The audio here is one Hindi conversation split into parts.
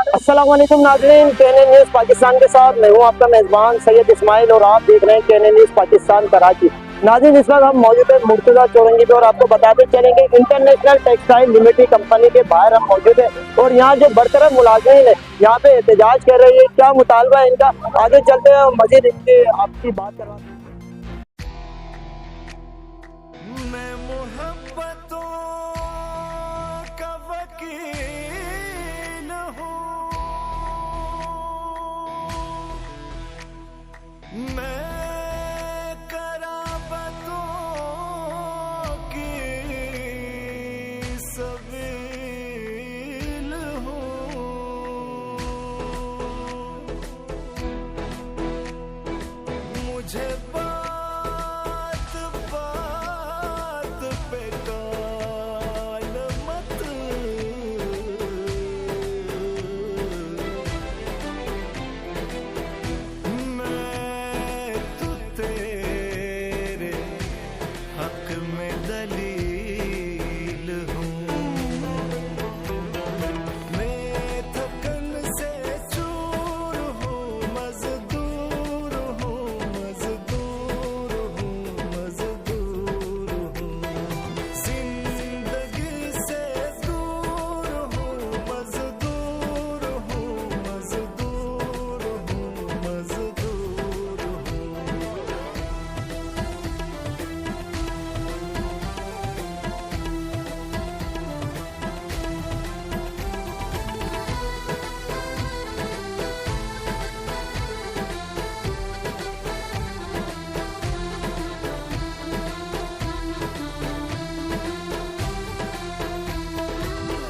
अस्सलाम वालेकुम नाज़रीन, केएनए न्यूज़ पाकिस्तान के साथ मैं हूं आपका मेज़बान सैयद इस्माइल और आप देख रहे हैं केएनए न्यूज़ पाकिस्तान कराची। नाज़रीन, इस वक्त हम मौजूद हैं मुर्तज़ा चौरंगी पे और आपको बताते चलेंगे इंटरनेशनल टेक्सटाइल लिमिटेड कंपनी के बाहर हम मौजूद हैं और यहाँ जो बरतरफ मुलाज़िमीन है यहाँ पे एहतजाज कर रही है। क्या मुतालबा है इनका, आगे चलते हैं मज़ीद इनसे आपकी बात करवाते हैं। मैं कराबतों की सबील हूँ, मुझे बात बात पे काल मत, दलील हूँ, मैं थकन से चूर हूँ, मजदूर हूँ, मजदूर हूँ, मजदूर हूँ, जिंदगी से दूर हूँ, मजदूर हूँ, मजदूर हूँ, मजदूर हूँ।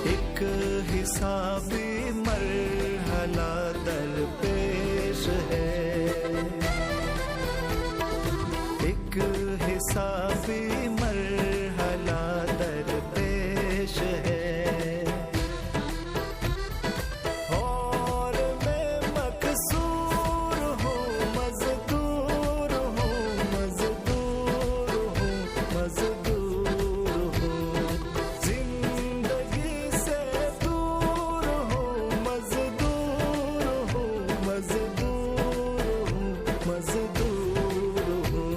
एक हिसाबी मरहला दरपेश है, एक हिसाबी मरहला दरपेश है, और मैं मकसूर हूँ, मजदूर हूँ, मजदूर हूँ, मजदूर हूँ, जिंदगी से दूर हूँ, मजदूर हूँ, मजदूर हूँ, मजदूर हूँ।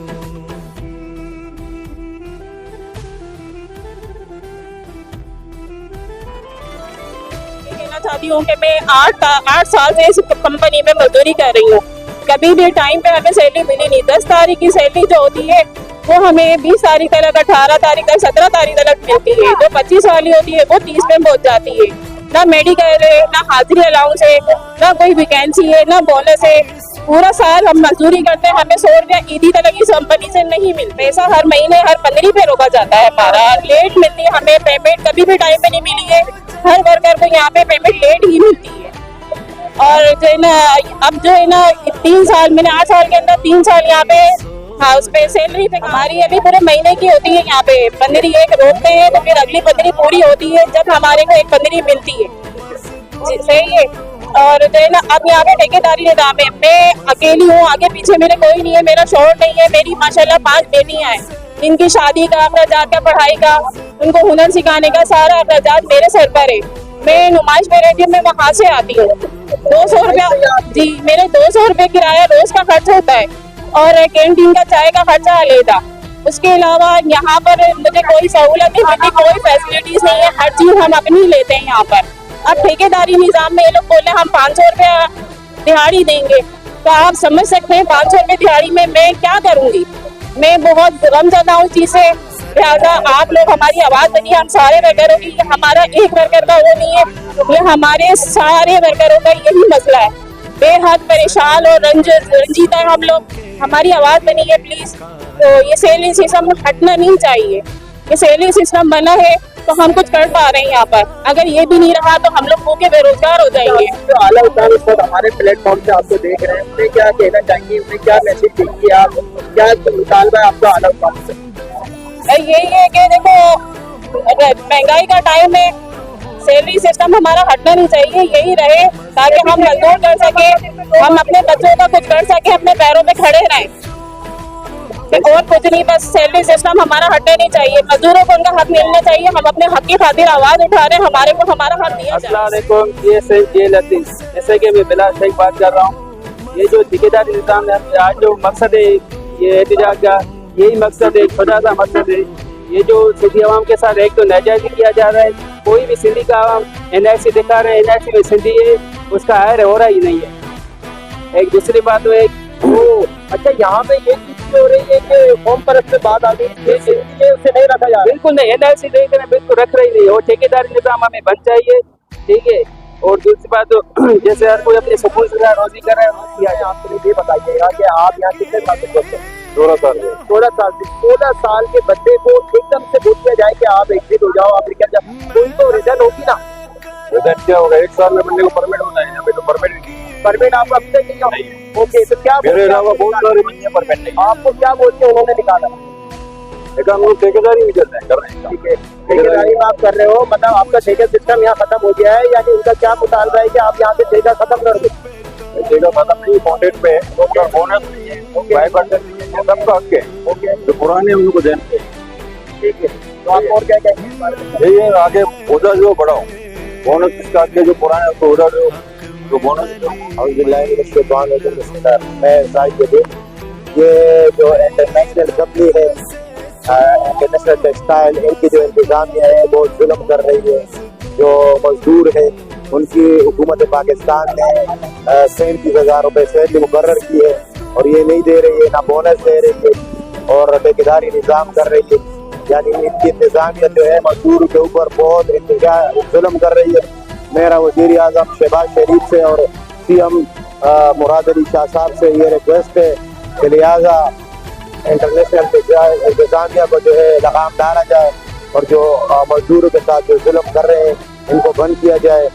कहना चाहती हूँ कि मैं 8 साल से इस कंपनी में मजदूरी कर रही हूँ। कभी भी टाइम पे हमें सैलरी मिली नहीं। 10 तारीख की सैलरी जो होती है वो हमें 20 तारीख तक, 18 तारीख तक, 17 तारीख तक मिलती है। जो 25 वाली होती है वो 30 में पहुंच जाती है। ना मेडिकल है, ना हाजिरी अलाउंस है, ना कोई वैकेंसी है, ना बोनस है। पूरा साल हम मजदूरी करते हैं, हमें 100 रुपया ईदी तक इस कंपनी से नहीं मिलता। पैसा हर महीने हर 15 पे रोका जाता है हमारा। लेट मिलती है हमें पेमेंट, कभी भी टाइम पे नहीं मिली है। हर वर्कर को यहाँ पे पेमेंट लेट ही मिलती है। और जो है ना, अब जो है ना 3 साल, मैंने 8 साल के अंदर 3 साल यहाँ पे हाउस पे सैलरी पे हमारी अभी पूरे महीने की होती है। यहाँ पे 15 एक रोकते हैं तो फिर अगली 15 पूरी होती है, जब हमारे को एक 15 मिलती है। सही है। और जो है ना, अब यहाँ पे ठेकेदारी निज़ाम है। मैं अकेली हूँ, आगे पीछे मेरे कोई नहीं है, मेरा शौहर नहीं है। मेरी माशाल्लाह 5 बेटियाँ हैं। इनकी शादी का अखराजात का, पढ़ाई का, उनको हुनर सिखाने का सारा अखराजात मेरे सर पर है। मैं नुमाइश पे रहती हूँ, मैं वहाँ से आती हूँ। 200 रुपया जी, मेरे 200 रुपये किराया रोज का खर्च होता है और कैंटीन का चाय का खर्चा अलग। उसके अलावा यहाँ पर मुझे कोई सहूलत नहीं मिलती, कोई फैसिलिटीज नहीं है। हर चीज हम अपनी लेते हैं यहाँ पर। अब ठेकेदारी निज़ाम में ये लोग बोले हम 500 रुपया दिहाड़ी देंगे, तो आप समझ सकते हैं 500 रुपये दिहाड़ी में मैं क्या करूँगी। मैं बहुत गमज़दा हूँ इस चीज़ से। लिहाजा आप लोग हमारी आवाज़ बनिए, हम सारे वर्करों की। हमारा एक वर्कर का वो नहीं है, ये हमारे सारे वर्करों का यही मसला है। बेहद परेशान और रंजीदा है हम लोग। हमारी आवाज़ बनिए प्लीज़। तो ये सैलरी सिस्टम हटना नहीं चाहिए। ये सैलरी सिस्टम बना है तो हम कुछ कर पा रहे हैं यहाँ पर। अगर ये भी नहीं रहा तो हम लोग भूखे बेरोजगार हो जाएंगे। जो आला हुकूमत इस वक्त हमारे प्लेटफॉर्म पे आपको देख रहे हैं, उन्हें क्या कहना चाहिए, उन्हें क्या मैसेज देंगे आप, क्या मुतालबा है आपका आला हुकूमत से? यही है कि देखो, महंगाई का टाइम है, सैलरी सिस्टम हमारा हटना नहीं चाहिए, यही रहे ताकि हम मजदूर कर सके, हम अपने बच्चों का कुछ कर सके, अपने पैरों पे खड़े रहें। और कुछ नहीं, बस सैलरी सिस्टम हमारा हटने नहीं चाहिए, मजदूरों को उनका हक मिलना चाहिए। हम अपने हक की खातिर आवाज उठा रहे हैं, हमारे को हमारा हक दिया जाए। अस्सलामुअलैकुम, ये लतीफ, जैसे कि मैं बिलाल शेख बात कर रहा हूँ। ये जो ठेकेदारी निज़ाम है, आज जो मकसद है ये एहतजाज का, यही मकसद है, खुदा सा मकसद है। ये जो सिंधी आवाम के साथ एक तो नाजायज़ी किया जा रहा है, कोई भी सिंधी का आवाम NIC दिखा रहे हैं, NIC में सिंधी है, उसका हायर हो रहा ही नहीं है। एक दूसरी बात है अच्छा, यहाँ पे ये चीज हो रही है कि कौम परस्त में बात आ गई है, सिंधी है उसे नहीं रखा जा रहा। बिल्कुल नहीं, NIC देख रहे हैं, बिल्कुल रख रही नहीं, और ठेकेदारी निज़ाम हमें बन चाहिए, ठीक है। और दूसरी बात तो जैसे हर कोई अपने सुकून से रोजी कर रहा है। आप मुझे ये बताइएगा कि आप यहाँ कितने साल से करते हैं? 16 साल से। 16 साल से। 16 साल के बच्चे को एकदम से बोल दिया जाए कि आप एग्जिट हो जाओ, आप निकल जाओ, कोई तो रिजल्ट होगी ना। रिजल्ट क्या होगा? 1 साल में बनने को परमिट होता है, यहाँ पे तो परमिट आप अब तक नहीं हो। ओके, तो क्या मेरे अलावा बहुत सारे बच्चे परमिट नहीं। आपको क्या बोलते हैं उन्होंने निकाला? एक हम लोग ठेकेदारी भी चल रहे हैं, कर रहे हैं। ठीक है, ठेकेदारी में आप कर रहे हो, मतलब आपका ठेका सिस्टम यहाँ खत्म हो गया है, यानी उनका क्या मुतालबा है कि आप यहाँ से ठेका खत्म कर दो? ठेका खत्म नहीं, कॉन्ट्रैक्ट पे है, बोनस नहीं है, 5% नहीं है, सबका हक है। ओके, जो पुराने उनको देने। ठीक है, तो आप और क्या कहेंगे इस बारे में? यही है, आगे होता जो बढ़ाओ, बोनस इसका आगे जो पुराने उसको होता जो बोनस ये जो इंटरनेशनल कंपनी है, इंटरनेशनल टेक्सटाइल, इनकी जो इंतजामिया है वो जुल्म कर रही है। जो मजदूर है उनकी हुकूमत पाकिस्तान ने 37,000 रुपये सैलरी मुकर्रर की है और ये नहीं दे रही है, ना बोनस दे रही है और ठेकेदारी निज़ाम कर रही है। यानी इनकी इंतजामिया जो है मजदूर के ऊपर बहुत जुल्म कर रही है। मेरा वज़ीर आज़म शहबाज शरीफ से और CM मुराद अली शाह साहब से ये रिक्वेस्ट है कि लिहाजा इंटरनेशनल इंतजामिया को जो है लगाम डाला जाए और जो मजदूरों के साथ जो जुल्म कर रहे हैं इनको बंद किया जाए।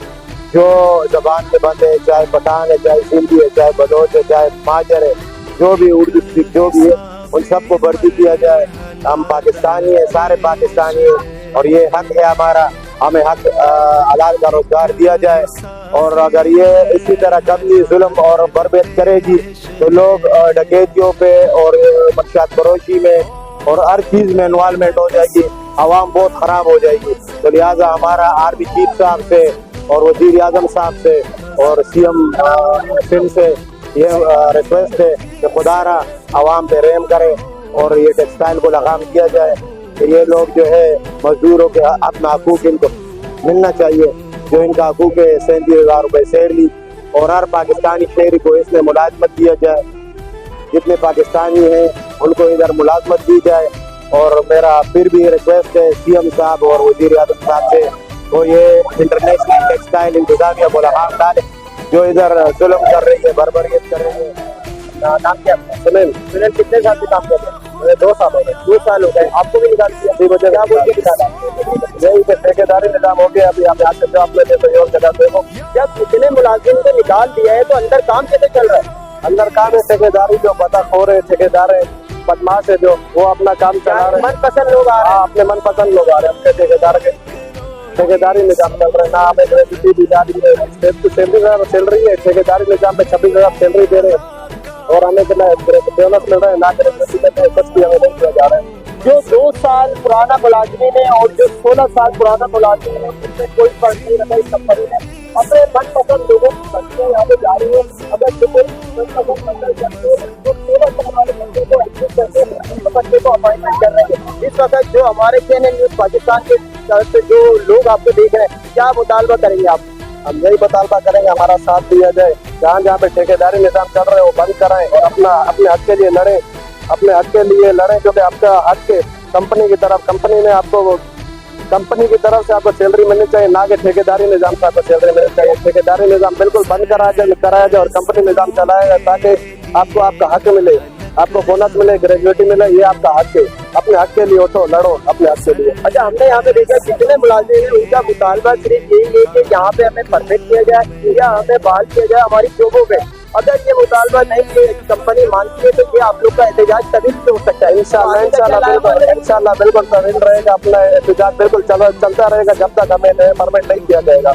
जो जबान से बंद है, चाहे पठान है, चाहे सिंधी है, चाहे बलोच है, चाहे माजर है, जो भी उर्दू स्पीक जो भी है, उन सबको भर्ती किया जाए। हम पाकिस्तानी है, सारे पाकिस्तानी है और ये हक है हमारा, हमें हक हलाल का रोजगार दिया जाए। और अगर ये इसी तरह कभी जुल्म और बर्बाद करेगी तो लोग डकैतियों पे और मंशियात फरोशी में और हर चीज़ में इन्वॉल्वमेंट हो जाएगी, आवाम बहुत ख़राब हो जाएगी। तो लिहाजा हमारा आर्मी चीफ साहब से और वज़ीर आज़म साहब से और CM सिंध से ये रिक्वेस्ट है कि खुदारा आवाम पे रहम करें और ये टेक्सटाइल को लगाम किया जाए कि ये लोग जो है मजदूरों के अपना हकूक इनको मिलना चाहिए, जो इनका हकूक है 37,000 रुपये सैलरी और हर पाकिस्तानी शहरी को इसमें मुलाजमत दिया जाए। जितने पाकिस्तानी हैं उनको इधर मुलाजमत दी जाए। और मेरा फिर भी रिक्वेस्ट है CM साहब और वज़ीर आज़म साहब से, तो ये इंटरनेशनल टेक्सटाइल इंतजामिया को लगाम डाले जो इधर जुल्म कर रही है, बर्बरियत कर रही है। नाम क्या? सुनील। सुनील कितने साल से काम कर रहे हैं? 2 साल हो गए। 2 साल हो गए, आपको भी निकाल दिया? क्या बोल के निकाला? यही ठेकेदारी निज़ाम हो गया। अभी आप आते हो, आपने सहयोग जगह हो, जब इतने मुलाजिम को निकाल दिया है तो अंदर काम कैसे चल रहा है? अंदर काम है ठेकेदारी जो पता खो रहे ठेकेदार है, बदमाश है, जो वो अपना काम चला रहे हैं। मनपसंद लोग आ रहे हैं, अपने मनपसंद लोग आ रहे हैं, अपने ठेकेदार के ठेकेदारी निज़ाम चल रहा है। ना हमें ग्रेजुटी दी जा रही है, सैलरी है, ठेकेदारी निज़ाम में 26,000 सैलरी दे रहे हैं और हमें बोनस मिल रहा है, ना ग्रेजुटी में कुछ भी हमें नहीं दिया जा रहा है। जो 2 साल पुराना मुलाजिम है और जो 16 साल पुराना मुलाजिम है उसमें कोई फर्क नहीं रहता इस कंपनी में। अपने मनपसंद लोगों की बच्चे यहाँ पे जा रही है, अगर जो कोई मनपसंद बंदा करते हो तो 16 साल वाले बच्चे को एडमिट करते हैं, बच्चे को अपॉइंटमेंट कर रहे हैं। इस वक्त जो हमारे CNN न्यूज़ पाकिस्तान के तरफ से जो लोग आपको देख रहे हैं, क्या मुतालबा करेंगे आप? हम यही मुतालबा करेंगे हमारा साथ दिया जाए, जहाँ जहाँ पे ठेकेदारी निज़ाम चल रहे हैं वो बंद कराएं और अपने हक के लिए लड़ें, अपने हक के लिए लड़ें, क्योंकि आपका हक है कंपनी की तरफ, कंपनी की तरफ से आपको सैलरी मिलनी चाहिए, ना कि ठेकेदारी निज़ाम से आपको सैलरी मिलनी चाहिए। ठेकेदारी निज़ाम बिल्कुल बंद कराया जाए और कंपनी निज़ाम चलाया जाए ताकि आपको आपका हक मिले, आपको बोनस मिले, ग्रेजुएटी मिले, ये आपका हक है। अपने हक के लिए उठो, लड़ो अपने हक के लिए। अच्छा, हमने यहाँ पे देखा जितने मुलाजिम हैं उनका मुतालबा सिर्फ यही है कि यहाँ पे हमें परमिट किया जाए या हमें बहाल किया जाए हमारी जॉबों पे। अगर ये मुतालबा नहीं है, कंपनी मानती है, तो ये आप लोग का एहतजाज तभी से हो सकता है। इंशाल्लाह बिल्कुल तवील रहेगा, अपना एहतजाज बिल्कुल चलता रहेगा जब तक हमें परमिट नहीं किया जाएगा।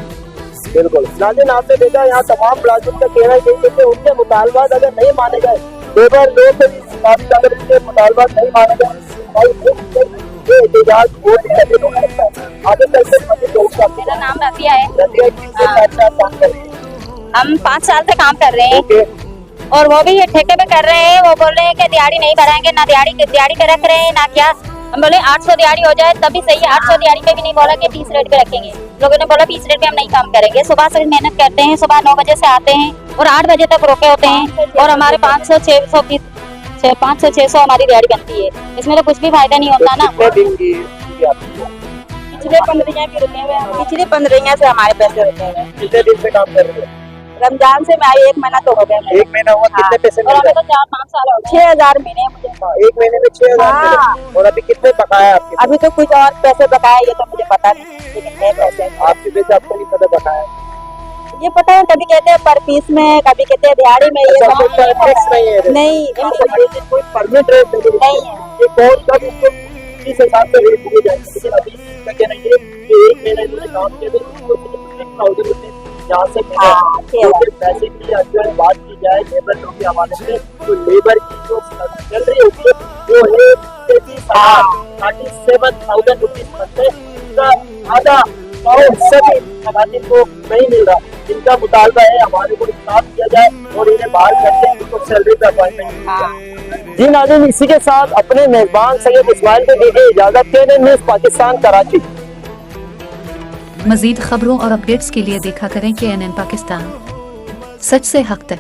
बिल्कुल नाज़रीन, आपने देखा यहाँ तमाम मुलाजिम का कहना यही है कि उनके मुतालबात अगर नहीं माने गए, लेबर लोग बात का अगर इनके मुतालबा नहीं माना जाए भाई ये एहतजाज हो आगे चल के मेरा नाम रफिया है। काम कर रही है हम 5 साल से काम कर रहे हैं ओके और वो भी ये ठेके पे कर रहे हैं। वो बोल रहे हैं कि दिहाड़ी नहीं भराएंगे, ना दिहाड़ी पे रख रहे हैं ना क्या। हम बोले 800 दिहाड़ी हो जाए तभी सही है। 800 दिहाड़ी पे भी नहीं बोला कि 30 रेट पे रखेंगे। लोगों ने बोला 20 रेट पे हम नहीं काम करेंगे। सुबह से मेहनत करते हैं, सुबह 9 बजे से आते हैं और 8 बजे तक रोके होते हैं और हमारे 500-600 हमारी दिहाड़ी बनती है। इसमें तो कुछ भी फायदा नहीं होता ना। कितने दिन की आपकी पिछले 15 भी रुके हुए हैं, पिछले 15 से हमारे पैसे रुके हुए हैं। कितने दिन से काम कर रहे हो रमजान से मैं आई 1 महीना तो हो गया मेरा। 1 महीना हुआ कितने पैसे और मिल हमें रहे तो 4-5 साल हो गए। 6,000 मिले हैं मुझे। हैं 1 महीने में 6,000 मिल रहे हैं। और अभी कितने बकाया आपके अभी तो कुछ और पैसे बकाए ये तो मुझे पता नहीं, लेकिन है पैसे। आपके पैसे आपको नहीं पता बकाया ये पता है कभी कहते हैं पर पीस में, कभी कहते हैं दिहाड़ी में। ये अच्छा, सब कोई फिक्स नहीं है नहीं कोई परमिट रेट नहीं है। ये कौन सा भी इसको इस हिसाब से रेट दिए जाए लेकिन अभी इसका कहना ये है कि 1 महीने में काम किया तो उसको 6,000 रुपये यहाँ से मिले हाँ, तो फिर पैसे की अगर बात की जाए लेबर लोग के हवाले से तो लेबर की जो सैलरी होती है वो है 37,000 रुपीज बनते इसका आधा और हिस्सा भी लगाने को नहीं मिल रहा। इनका मुतालबा है हमारे को इंसाफ किया जाए और इन्हें बाहर करके इनको सैलरी का अपॉइंटमेंट। जी नाज़रीन, इसी के साथ अपने मेजबान सैयद इस्माइल को दीजिए इजाजत। CNN news Pakistan Karachi. मज़ीद खबरों और अपडेट्स के लिए देखा करें KNN पाकिस्तान, सच से हक तक।